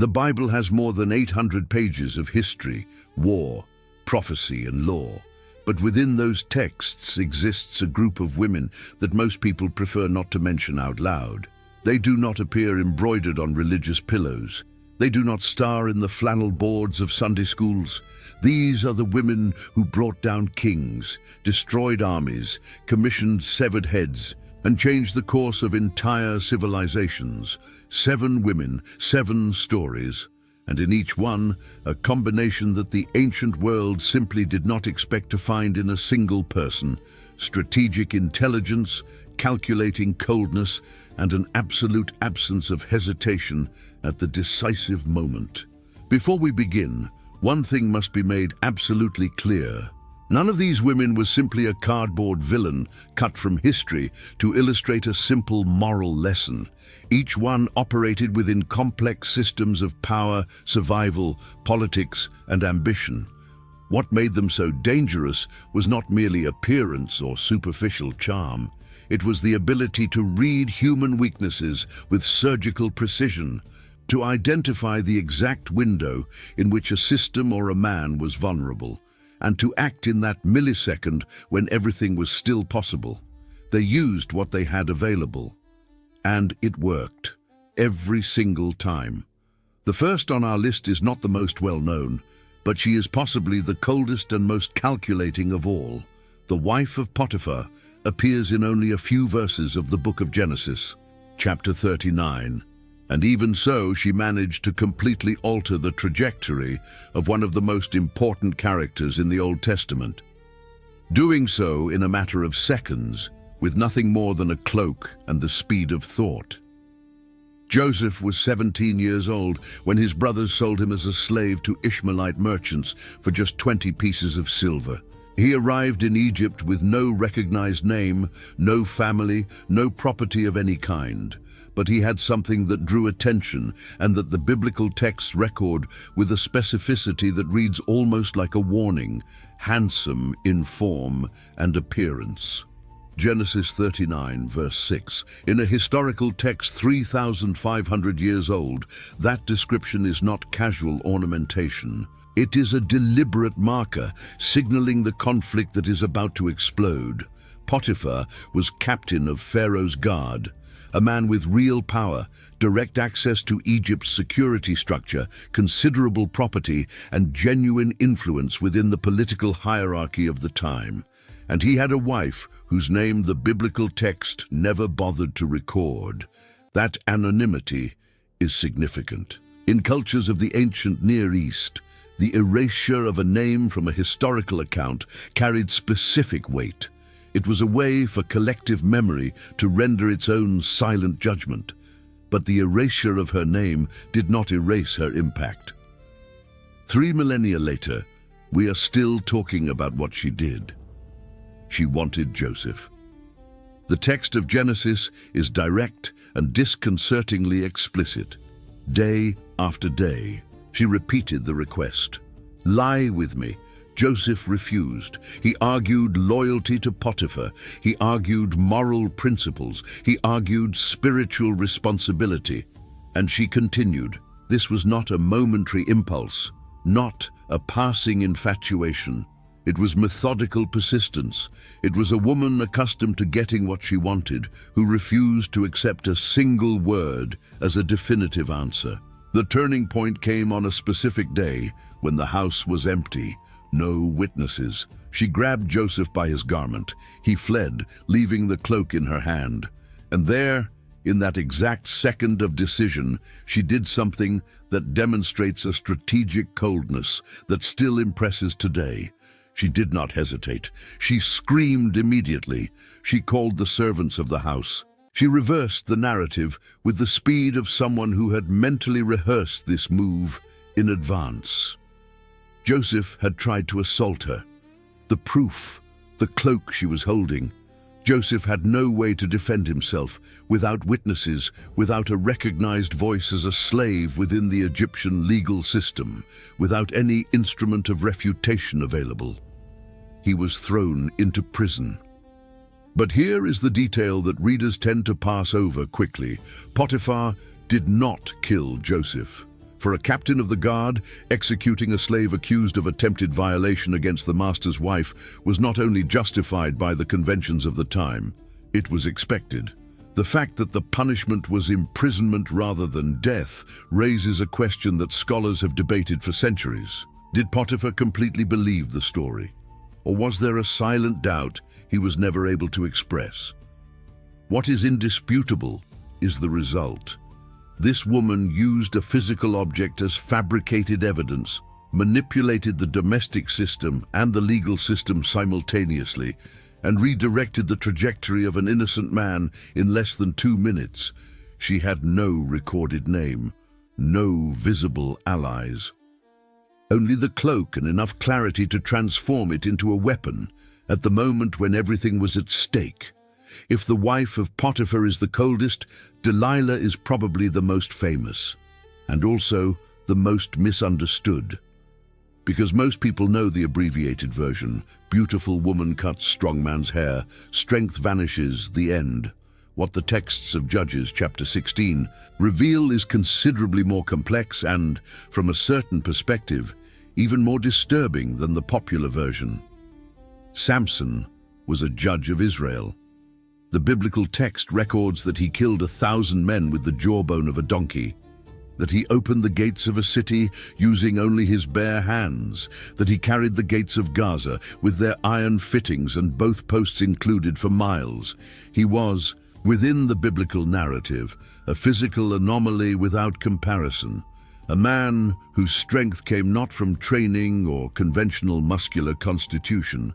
The Bible has more than 800 pages of history, war, prophecy, and law. But within those texts exists a group of women that most people prefer not to mention out loud. They do not appear embroidered on religious pillows. They do not star in the flannel boards of Sunday schools. These are the women who brought down kings, destroyed armies, commissioned severed heads, and changed the course of entire civilizations. 7 women, 7 stories, and in each one, a combination that the ancient world simply did not expect to find in a single person: strategic intelligence, calculating coldness, and an absolute absence of hesitation at the decisive moment. Before we begin, one thing must be made absolutely clear. None of these women was simply a cardboard villain cut from history to illustrate a simple moral lesson. Each one operated within complex systems of power, survival, politics, and ambition. What made them so dangerous was not merely appearance or superficial charm. It was the ability to read human weaknesses with surgical precision, to identify the exact window in which a system or a man was vulnerable, and to act in that millisecond when everything was still possible. They used what they had available, and it worked, every single time. The first on our list is not the most well-known, but she is possibly the coldest and most calculating of all. The wife of Potiphar appears in only a few verses of the book of Genesis, chapter 39. And even so, she managed to completely alter the trajectory of one of the most important characters in the Old Testament. Doing so in a matter of seconds, with nothing more than a cloak and the speed of thought. Joseph was 17 years old when his brothers sold him as a slave to Ishmaelite merchants for just 20 pieces of silver. He arrived in Egypt with no recognized name, no family, no property of any kind. But he had something that drew attention and that the biblical texts record with a specificity that reads almost like a warning: handsome in form and appearance. Genesis 39, verse 6. In a historical text 3,500 years old, that description is not casual ornamentation. It is a deliberate marker, signaling the conflict that is about to explode. Potiphar was captain of Pharaoh's guard, a man with real power, direct access to Egypt's security structure, considerable property, and genuine influence within the political hierarchy of the time. And he had a wife whose name the biblical text never bothered to record. That anonymity is significant. In cultures of the ancient Near East, the erasure of a name from a historical account carried specific weight. It was a way for collective memory to render its own silent judgment. But the erasure of her name did not erase her impact. 3 millennia later, we are still talking about what she did. She wanted Joseph. The text of Genesis is direct and disconcertingly explicit. Day after day, she repeated the request. Lie with me. Joseph refused. He argued loyalty to Potiphar. He argued moral principles. He argued spiritual responsibility. And she continued. This was not a momentary impulse, not a passing infatuation. It was methodical persistence. It was a woman accustomed to getting what she wanted, who refused to accept a single word as a definitive answer. The turning point came on a specific day when the house was empty. No witnesses. She grabbed Joseph by his garment. He fled, leaving the cloak in her hand. And there, in that exact second of decision, she did something that demonstrates a strategic coldness that still impresses today. She did not hesitate. She screamed immediately. She called the servants of the house. She reversed the narrative with the speed of someone who had mentally rehearsed this move in advance. Joseph had tried to assault her. The proof, the cloak she was holding. Joseph had no way to defend himself, without witnesses, without a recognized voice as a slave within the Egyptian legal system, without any instrument of refutation available. He was thrown into prison. But here is the detail that readers tend to pass over quickly. Potiphar did not kill Joseph. For a captain of the guard, executing a slave accused of attempted violation against the master's wife was not only justified by the conventions of the time, it was expected. The fact that the punishment was imprisonment rather than death raises a question that scholars have debated for centuries. Did Potiphar completely believe the story? Or was there a silent doubt he was never able to express? What is indisputable is the result. This woman used a physical object as fabricated evidence, manipulated the domestic system and the legal system simultaneously, and redirected the trajectory of an innocent man in less than 2 minutes. She had no recorded name, no visible allies. Only the cloak and enough clarity to transform it into a weapon at the moment when everything was at stake. If the wife of Potiphar is the coldest, Delilah is probably the most famous, and also the most misunderstood. Because most people know the abbreviated version: beautiful woman cuts strong man's hair, strength vanishes, the end. What the texts of Judges chapter 16 reveal is considerably more complex and, from a certain perspective, even more disturbing than the popular version. Samson was a judge of Israel. The biblical text records that he killed 1,000 men with the jawbone of a donkey, that he opened the gates of a city using only his bare hands, that he carried the gates of Gaza with their iron fittings and both posts included for miles. He was, within the biblical narrative, a physical anomaly without comparison, a man whose strength came not from training or conventional muscular constitution,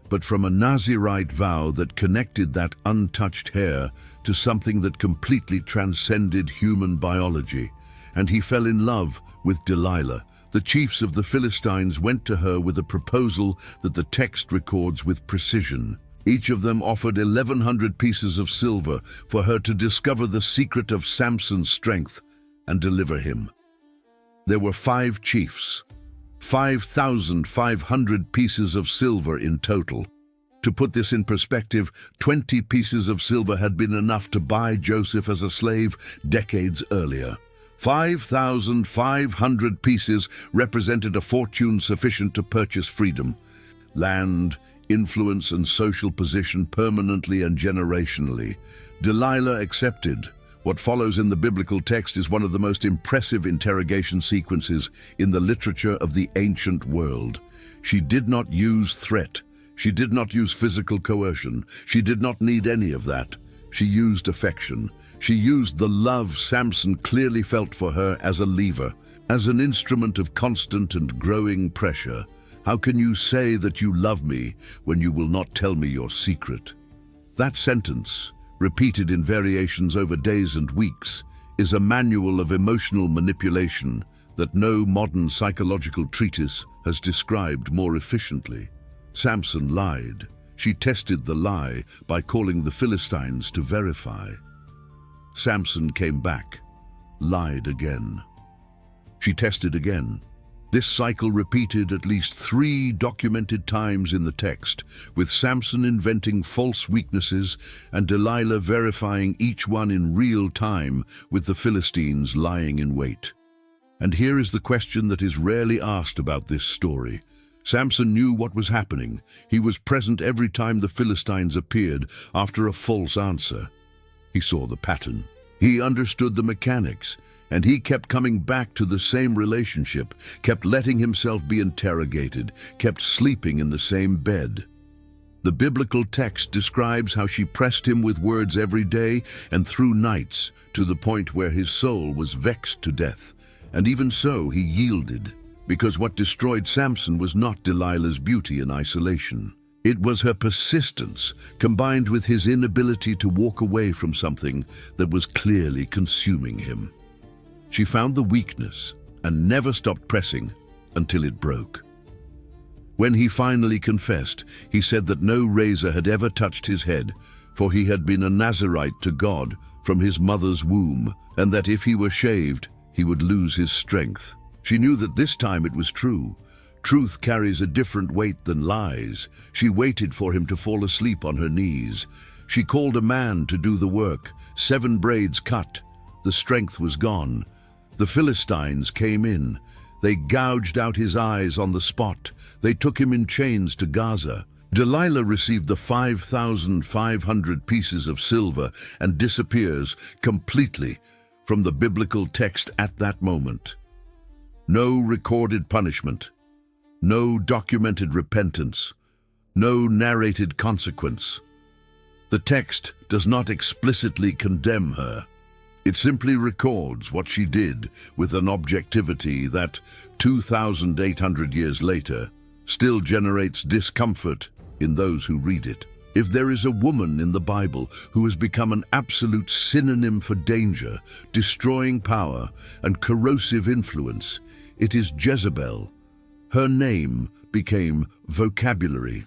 but from a Nazirite vow that connected that untouched hair to something that completely transcended human biology. And he fell in love with Delilah. The chiefs of the Philistines went to her with a proposal that the text records with precision. Each of them offered 1,100 pieces of silver for her to discover the secret of Samson's strength and deliver him. There were 5 chiefs, 5,500 pieces of silver in total. To put this in perspective, 20 pieces of silver had been enough to buy Joseph as a slave decades earlier. 5,500 pieces represented a fortune sufficient to purchase freedom, land, influence, and social position permanently and generationally. Delilah accepted. What follows in the biblical text is one of the most impressive interrogation sequences in the literature of the ancient world. She did not use threat. She did not use physical coercion. She did not need any of that. She used affection. She used the love Samson clearly felt for her as a lever, as an instrument of constant and growing pressure. How can you say that you love me when you will not tell me your secret? That sentence, repeated in variations over days and weeks, is a manual of emotional manipulation that no modern psychological treatise has described more efficiently. Samson lied. She tested the lie by calling the Philistines to verify. Samson came back, lied again. She tested again. This cycle repeated at least 3 documented times in the text, with Samson inventing false weaknesses and Delilah verifying each one in real time, with the Philistines lying in wait. And here is the question that is rarely asked about this story. Samson knew what was happening. He was present every time the Philistines appeared after a false answer. He saw the pattern. He understood the mechanics. And he kept coming back to the same relationship, kept letting himself be interrogated, kept sleeping in the same bed. The biblical text describes how she pressed him with words every day and through nights, to the point where his soul was vexed to death. And even so, he yielded, because what destroyed Samson was not Delilah's beauty in isolation. It was her persistence, combined with his inability to walk away from something that was clearly consuming him. She found the weakness and never stopped pressing until it broke. When he finally confessed, he said that no razor had ever touched his head, for he had been a Nazirite to God from his mother's womb, and that if he were shaved, he would lose his strength. She knew that this time it was true. Truth carries a different weight than lies. She waited for him to fall asleep on her knees. She called a man to do the work. 7 braids cut. The strength was gone. The Philistines came in. They gouged out his eyes on the spot. They took him in chains to Gaza. Delilah received the 5,500 pieces of silver and disappears completely from the biblical text at that moment. No recorded punishment, no documented repentance, no narrated consequence. The text does not explicitly condemn her. It simply records what she did with an objectivity that, 2,800 years later, still generates discomfort in those who read it. If there is a woman in the Bible who has become an absolute synonym for danger, destroying power, and corrosive influence, it is Jezebel. Her name became vocabulary.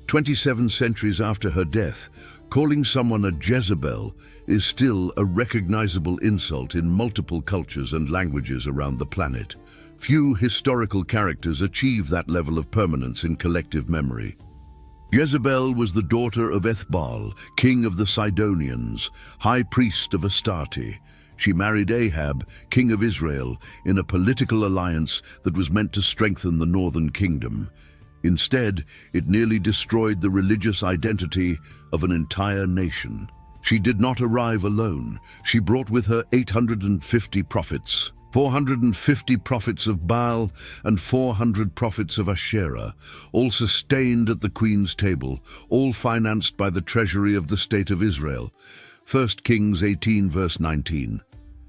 27 centuries after her death, calling someone a Jezebel is still a recognizable insult in multiple cultures and languages around the planet. Few historical characters achieve that level of permanence in collective memory. Jezebel was the daughter of Ethbaal, king of the Sidonians, high priest of Astarte. She married Ahab, king of Israel, in a political alliance that was meant to strengthen the northern kingdom. Instead, it nearly destroyed the religious identity of an entire nation. She did not arrive alone. She brought with her 850 prophets, 450 prophets of Baal and 400 prophets of Asherah, all sustained at the queen's table, all financed by the treasury of the state of Israel. 1 Kings 18 verse 19.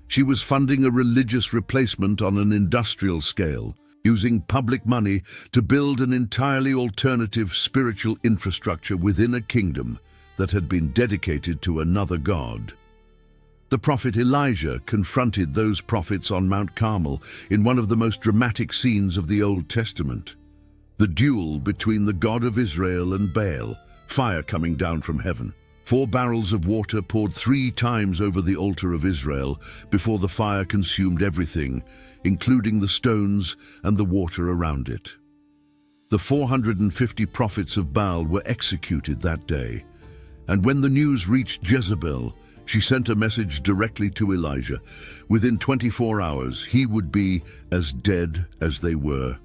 She was funding a religious replacement on an industrial scale, using public money to build an entirely alternative spiritual infrastructure within a kingdom that had been dedicated to another god. The prophet Elijah confronted those prophets on Mount Carmel in one of the most dramatic scenes of the Old Testament. The duel between the God of Israel and Baal, fire coming down from heaven. 4 barrels of water poured 3 times over the altar of Israel before the fire consumed everything, including the stones and the water around it. The 450 prophets of Baal were executed that day, and when the news reached Jezebel, she sent a message directly to Elijah. Within 24 hours, he would be as dead as they were.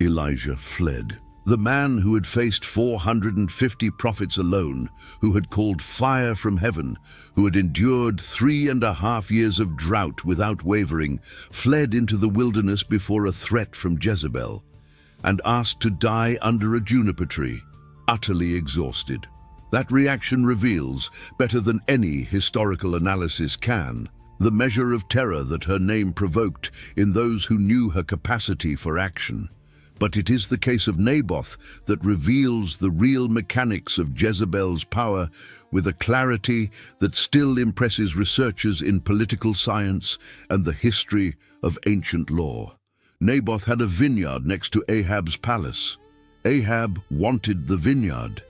Elijah fled. The man who had faced 450 prophets alone, who had called fire from heaven, who had endured 3.5 years of drought without wavering, fled into the wilderness before a threat from Jezebel, and asked to die under a juniper tree, utterly exhausted. That reaction reveals, better than any historical analysis can, the measure of terror that her name provoked in those who knew her capacity for action. But it is the case of Naboth that reveals the real mechanics of Jezebel's power with a clarity that still impresses researchers in political science and the history of ancient law. Naboth had a vineyard next to Ahab's palace. Ahab wanted the vineyard.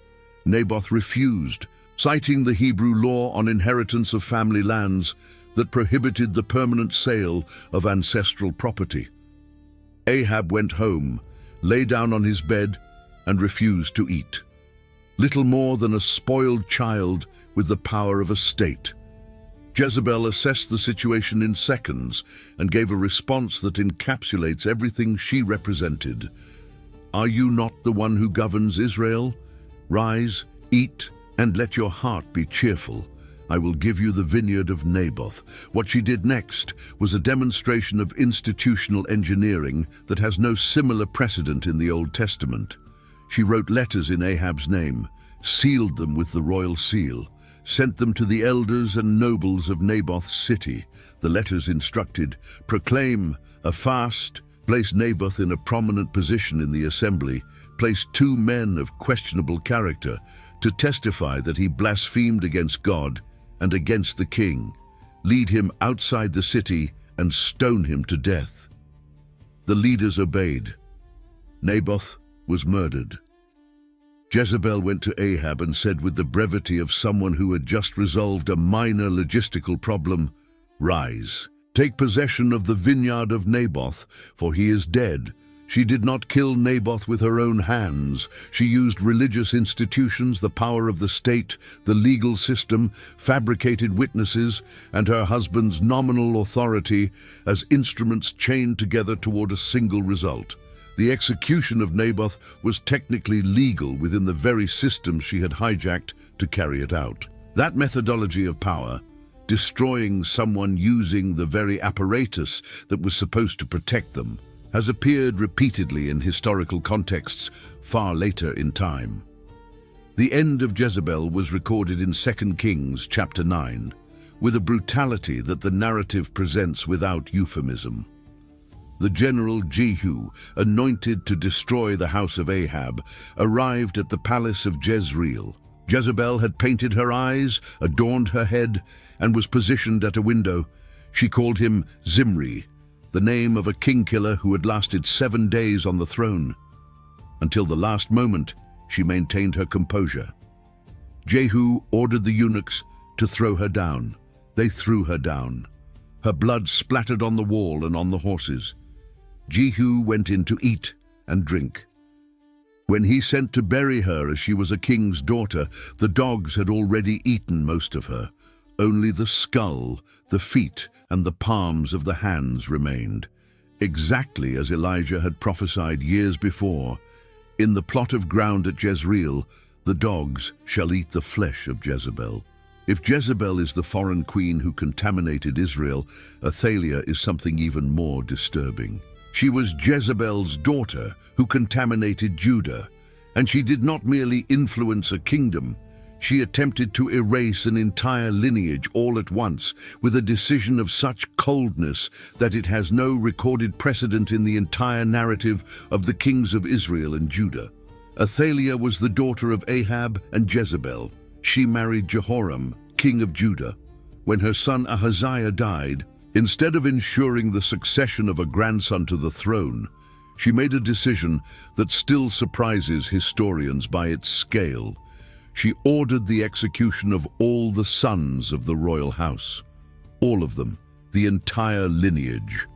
Naboth refused, citing the Hebrew law on inheritance of family lands that prohibited the permanent sale of ancestral property. Ahab went home, lay down on his bed, and refused to eat. Little more than a spoiled child with the power of a state. Jezebel assessed the situation in seconds and gave a response that encapsulates everything she represented. Are you not the one who governs Israel? Rise, eat, and let your heart be cheerful. I will give you the vineyard of Naboth. What she did next was a demonstration of institutional engineering that has no similar precedent in the Old Testament. She wrote letters in Ahab's name, sealed them with the royal seal, sent them to the elders and nobles of Naboth's city. The letters instructed, proclaim a fast, place Naboth in a prominent position in the assembly, place 2 men of questionable character to testify that he blasphemed against God and against the king, lead him outside the city and stone him to death. The leaders obeyed. Naboth was murdered. Jezebel went to Ahab and said with the brevity of someone who had just resolved a minor logistical problem, "Rise, take possession of the vineyard of Naboth, for he is dead. She did not kill Naboth with her own hands. She used religious institutions, the power of the state, the legal system, fabricated witnesses, and her husband's nominal authority as instruments chained together toward a single result. The execution of Naboth was technically legal within the very system she had hijacked to carry it out. That methodology of power, destroying someone using the very apparatus that was supposed to protect them, has appeared repeatedly in historical contexts far later in time. The end of Jezebel was recorded in 2 Kings chapter 9, with a brutality that the narrative presents without euphemism. The general Jehu, anointed to destroy the house of Ahab, arrived at the palace of Jezreel. Jezebel had painted her eyes, adorned her head, and was positioned at a window. She called him Zimri, the name of a king-killer who had lasted 7 days on the throne. Until the last moment, she maintained her composure. Jehu ordered the eunuchs to throw her down. They threw her down. Her blood splattered on the wall and on the horses. Jehu went in to eat and drink. When he sent to bury her as she was a king's daughter, the dogs had already eaten most of her. Only the skull, the feet, and the palms of the hands remained, exactly as Elijah had prophesied years before. In the plot of ground at Jezreel, the dogs shall eat the flesh of Jezebel. If Jezebel is the foreign queen who contaminated Israel, Athaliah is something even more disturbing. She was Jezebel's daughter who contaminated Judah, and she did not merely influence a kingdom. She attempted to erase an entire lineage all at once with a decision of such coldness that it has no recorded precedent in the entire narrative of the kings of Israel and Judah. Athaliah was the daughter of Ahab and Jezebel. She married Jehoram, king of Judah. When her son Ahaziah died, instead of ensuring the succession of a grandson to the throne, she made a decision that still surprises historians by its scale. She ordered the execution of all the sons of the royal house. All of them, the entire lineage.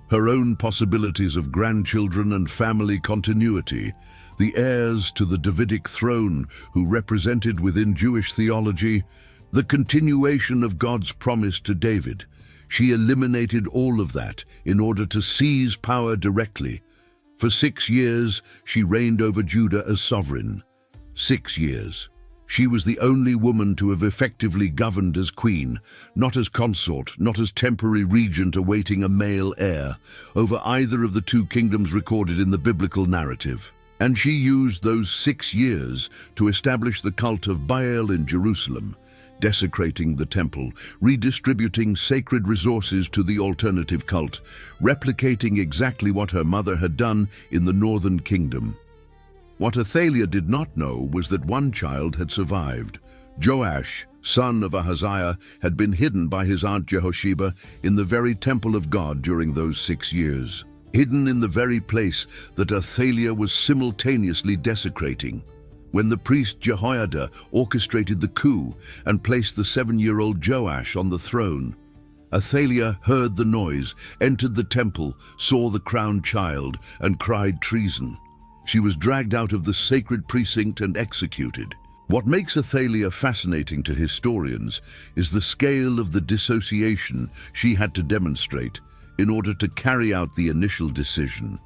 Her own possibilities of grandchildren and family continuity, the heirs to the Davidic throne who represented within Jewish theology the continuation of God's promise to David. She eliminated all of that in order to seize power directly. For 6 years, she reigned over Judah as sovereign. 6 years. She was the only woman to have effectively governed as queen, not as consort, not as temporary regent awaiting a male heir, over either of the 2 kingdoms recorded in the biblical narrative. And she used those 6 years to establish the cult of Baal in Jerusalem, desecrating the temple, redistributing sacred resources to the alternative cult, replicating exactly what her mother had done in the northern kingdom. What Athaliah did not know was that one child had survived. Joash, son of Ahaziah, had been hidden by his aunt Jehosheba in the very temple of God during those 6 years, hidden in the very place that Athaliah was simultaneously desecrating. When the priest Jehoiada orchestrated the coup and placed the 7-year-old Joash on the throne, Athaliah heard the noise, entered the temple, saw the crowned child, and cried treason. She was dragged out of the sacred precinct and executed. What makes Athaliah fascinating to historians is the scale of the dissociation she had to demonstrate in order to carry out the initial decision.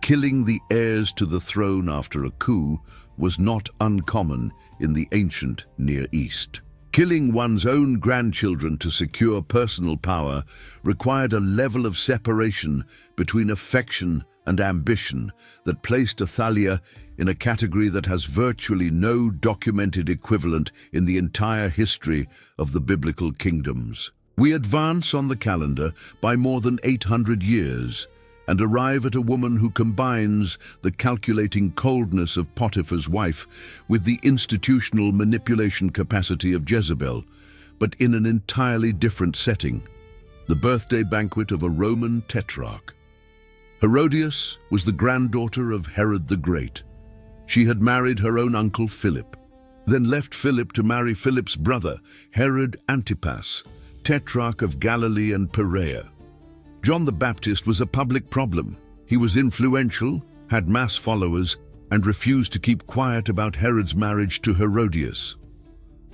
Killing the heirs to the throne after a coup was not uncommon in the ancient Near East. Killing one's own grandchildren to secure personal power required a level of separation between affection and ambition that placed Athaliah in a category that has virtually no documented equivalent in the entire history of the biblical kingdoms. We advance on the calendar by more than 800 years and arrive at a woman who combines the calculating coldness of Potiphar's wife with the institutional manipulation capacity of Jezebel, but in an entirely different setting: the birthday banquet of a Roman tetrarch. Herodias was the granddaughter of Herod the Great. She had married her own uncle Philip, then left Philip to marry Philip's brother, Herod Antipas, tetrarch of Galilee and Perea. John the Baptist was a public problem. He was influential, had mass followers, and refused to keep quiet about Herod's marriage to Herodias.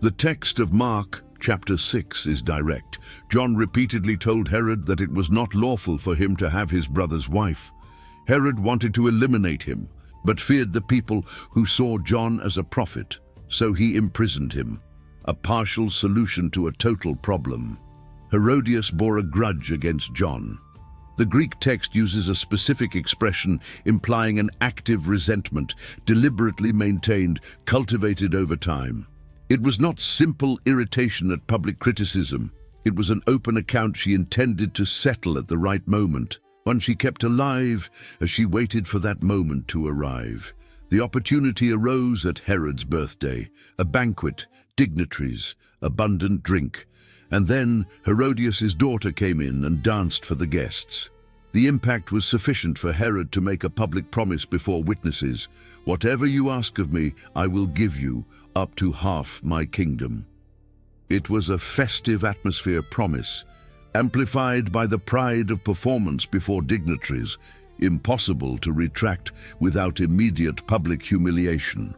The text of Mark chapter 6 is direct. John repeatedly told Herod that it was not lawful for him to have his brother's wife. Herod wanted to eliminate him, but feared the people who saw John as a prophet, so he imprisoned him, a partial solution to a total problem. Herodias bore a grudge against John. The Greek text uses a specific expression implying an active resentment, deliberately maintained, cultivated over time. It was not simple irritation at public criticism. It was an open account she intended to settle at the right moment, one she kept alive as she waited for that moment to arrive. The opportunity arose at Herod's birthday, a banquet, dignitaries, abundant drink, and then Herodias' daughter came in and danced for the guests. The impact was sufficient for Herod to make a public promise before witnesses. "Whatever you ask of me, I will give you, up to half my kingdom." It was a festive atmosphere promise, amplified by the pride of performance before dignitaries, impossible to retract without immediate public humiliation.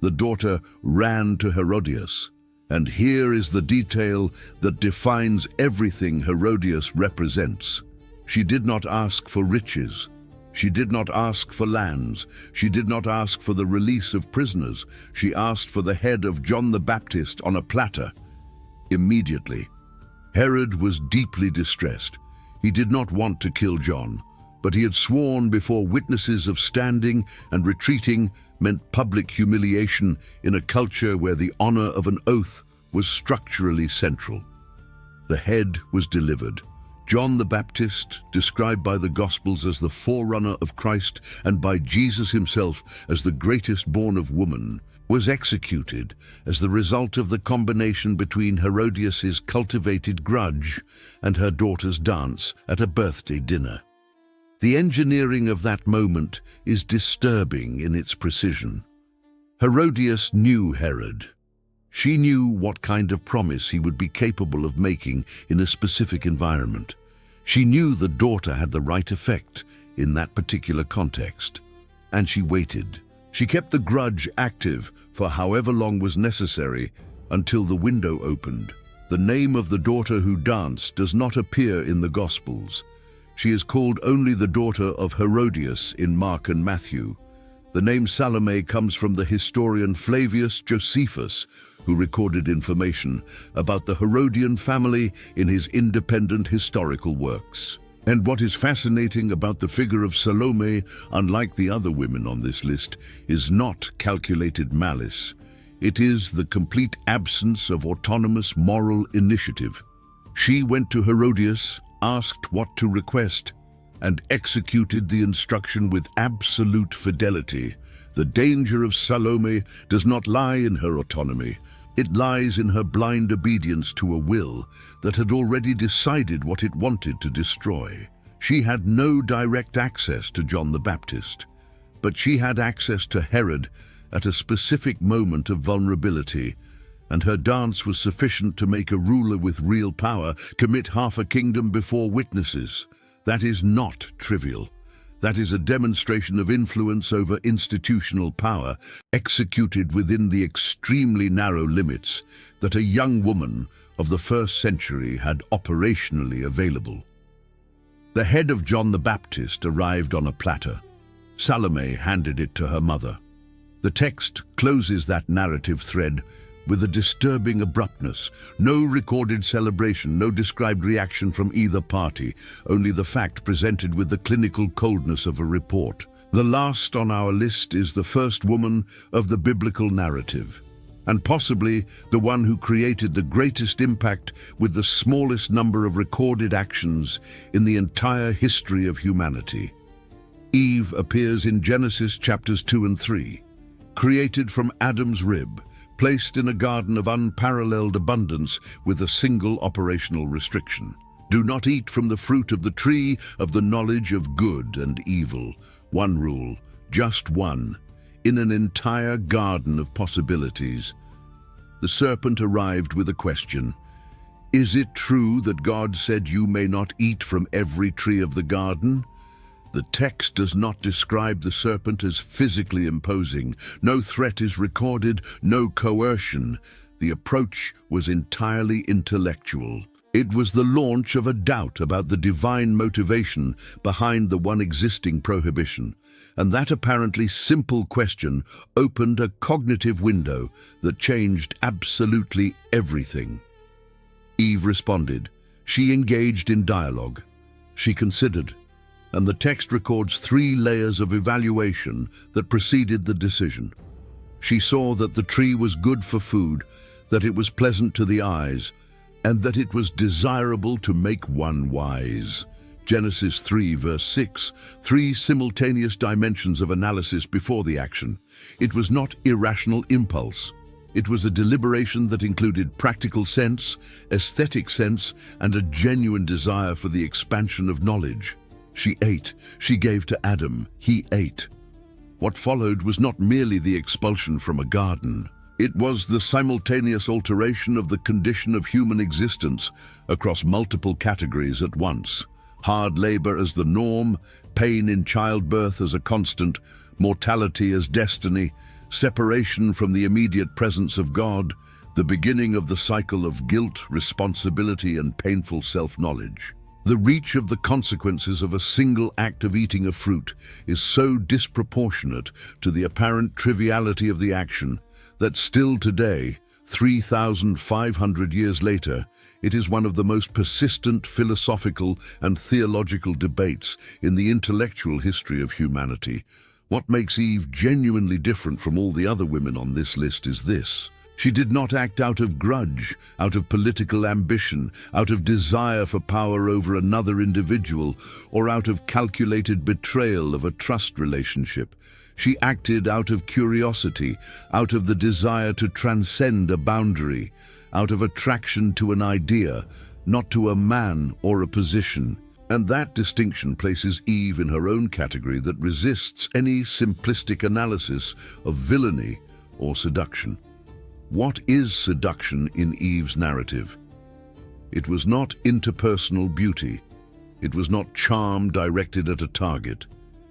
The daughter ran to Herodias, and here is the detail that defines everything Herodias represents. She did not ask for riches. She did not ask for lands. She did not ask for the release of prisoners. She asked for the head of John the Baptist on a platter. Immediately, Herod was deeply distressed. He did not want to kill John, but he had sworn before witnesses of standing and retreating meant public humiliation in a culture where the honor of an oath was structurally central. The head was delivered. John the Baptist, described by the Gospels as the forerunner of Christ and by Jesus himself as the greatest born of woman, was executed as the result of the combination between Herodias' cultivated grudge and her daughter's dance at a birthday dinner. The engineering of that moment is disturbing in its precision. Herodias knew Herod. She knew what kind of promise he would be capable of making in a specific environment. She knew the daughter had the right effect in that particular context. And she waited. She kept the grudge active for however long was necessary until the window opened. The name of the daughter who danced does not appear in the Gospels. She is called only the daughter of Herodias in Mark and Matthew. The name Salome comes from the historian Flavius Josephus, who recorded information about the Herodian family in his independent historical works. And what is fascinating about the figure of Salome, unlike the other women on this list, is not calculated malice. It is the complete absence of autonomous moral initiative. She went to Herodias, asked what to request, and executed the instruction with absolute fidelity. The danger of Salome does not lie in her autonomy. It lies in her blind obedience to a will that had already decided what it wanted to destroy. She had no direct access to John the Baptist, but she had access to Herod at a specific moment of vulnerability, and her dance was sufficient to make a ruler with real power commit half a kingdom before witnesses. That is not trivial. That is a demonstration of influence over institutional power, executed within the extremely narrow limits that a young woman of the first century had operationally available. The head of John the Baptist arrived on a platter. Salome handed it to her mother. The text closes that narrative thread with a disturbing abruptness. No recorded celebration, no described reaction from either party, only the fact presented with the clinical coldness of a report. The last on our list is the first woman of the biblical narrative, and possibly the one who created the greatest impact with the smallest number of recorded actions in the entire history of humanity. Eve appears in Genesis chapters 2 and 3, created from Adam's rib, placed in a garden of unparalleled abundance with a single operational restriction. Do not eat from the fruit of the tree of the knowledge of good and evil. One rule, just one, in an entire garden of possibilities. The serpent arrived with a question. Is it true that God said you may not eat from every tree of the garden? The text does not describe the serpent as physically imposing. No threat is recorded, no coercion. The approach was entirely intellectual. It was the launch of a doubt about the divine motivation behind the one existing prohibition, and that apparently simple question opened a cognitive window that changed absolutely everything. Eve responded. She engaged in dialogue. She considered, and the text records 3 layers of evaluation that preceded the decision. She saw that the tree was good for food, that it was pleasant to the eyes, and that it was desirable to make one wise. Genesis 3 verse 6, 3 simultaneous dimensions of analysis before the action. It was not irrational impulse. It was a deliberation that included practical sense, aesthetic sense, and a genuine desire for the expansion of knowledge. She ate, she gave to Adam, he ate. What followed was not merely the expulsion from a garden. It was the simultaneous alteration of the condition of human existence across multiple categories at once. Hard labor as the norm, pain in childbirth as a constant, mortality as destiny, separation from the immediate presence of God, the beginning of the cycle of guilt, responsibility, and painful self-knowledge. The reach of the consequences of a single act of eating a fruit is so disproportionate to the apparent triviality of the action that still today, 3,500 years later, it is one of the most persistent philosophical and theological debates in the intellectual history of humanity. What makes Eve genuinely different from all the other women on this list is this. She did not act out of grudge, out of political ambition, out of desire for power over another individual, or out of calculated betrayal of a trust relationship. She acted out of curiosity, out of the desire to transcend a boundary, out of attraction to an idea, not to a man or a position. And that distinction places Eve in her own category that resists any simplistic analysis of villainy or seduction. What is seduction in Eve's narrative? It was not interpersonal beauty. It was not charm directed at a target.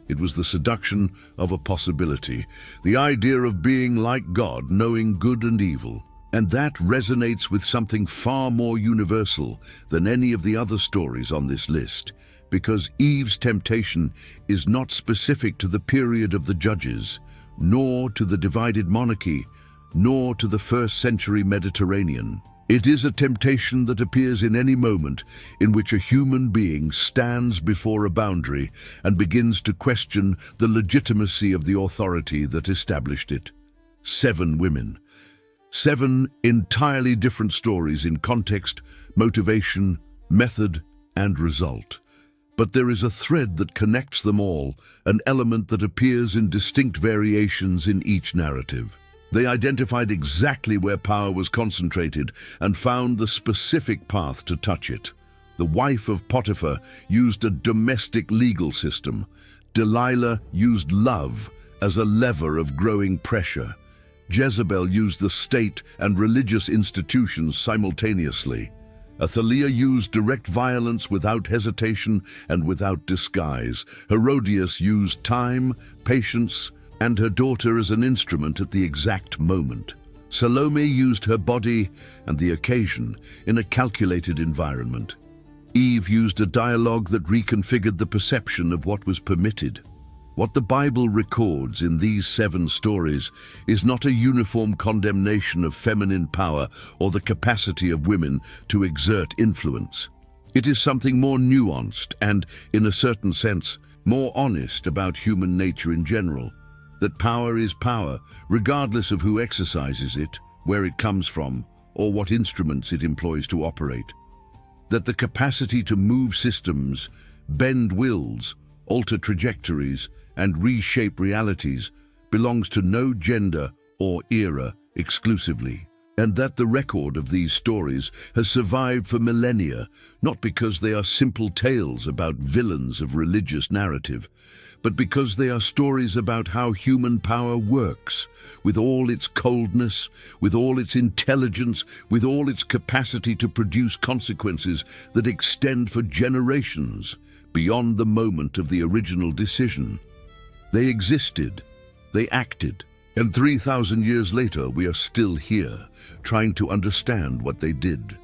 It was the seduction of a possibility, the idea of being like God, knowing good and evil. And that resonates with something far more universal than any of the other stories on this list, because Eve's temptation is not specific to the period of the Judges, nor to the divided monarchy, nor to the first-century Mediterranean. It is a temptation that appears in any moment in which a human being stands before a boundary and begins to question the legitimacy of the authority that established it. 7 women. 7 entirely different stories in context, motivation, method, and result. But there is a thread that connects them all, an element that appears in distinct variations in each narrative. They identified exactly where power was concentrated and found the specific path to touch it. The wife of Potiphar used a domestic legal system. Delilah used love as a lever of growing pressure. Jezebel used the state and religious institutions simultaneously. Athaliah used direct violence without hesitation and without disguise. Herodias used time, patience, and her daughter as an instrument at the exact moment. Salome used her body and the occasion in a calculated environment. Eve used a dialogue that reconfigured the perception of what was permitted. What the Bible records in these 7 stories is not a uniform condemnation of feminine power or the capacity of women to exert influence. It is something more nuanced and, in a certain sense, more honest about human nature in general. That power is power, regardless of who exercises it, where it comes from, or what instruments it employs to operate. That the capacity to move systems, bend wills, alter trajectories, and reshape realities belongs to no gender or era exclusively. and that the record of these stories has survived for millennia, not because they are simple tales about villains of religious narrative, but because they are stories about how human power works, with all its coldness, with all its intelligence, with all its capacity to produce consequences that extend for generations beyond the moment of the original decision. They existed, they acted, and 3,000 years later we are still here, trying to understand what they did.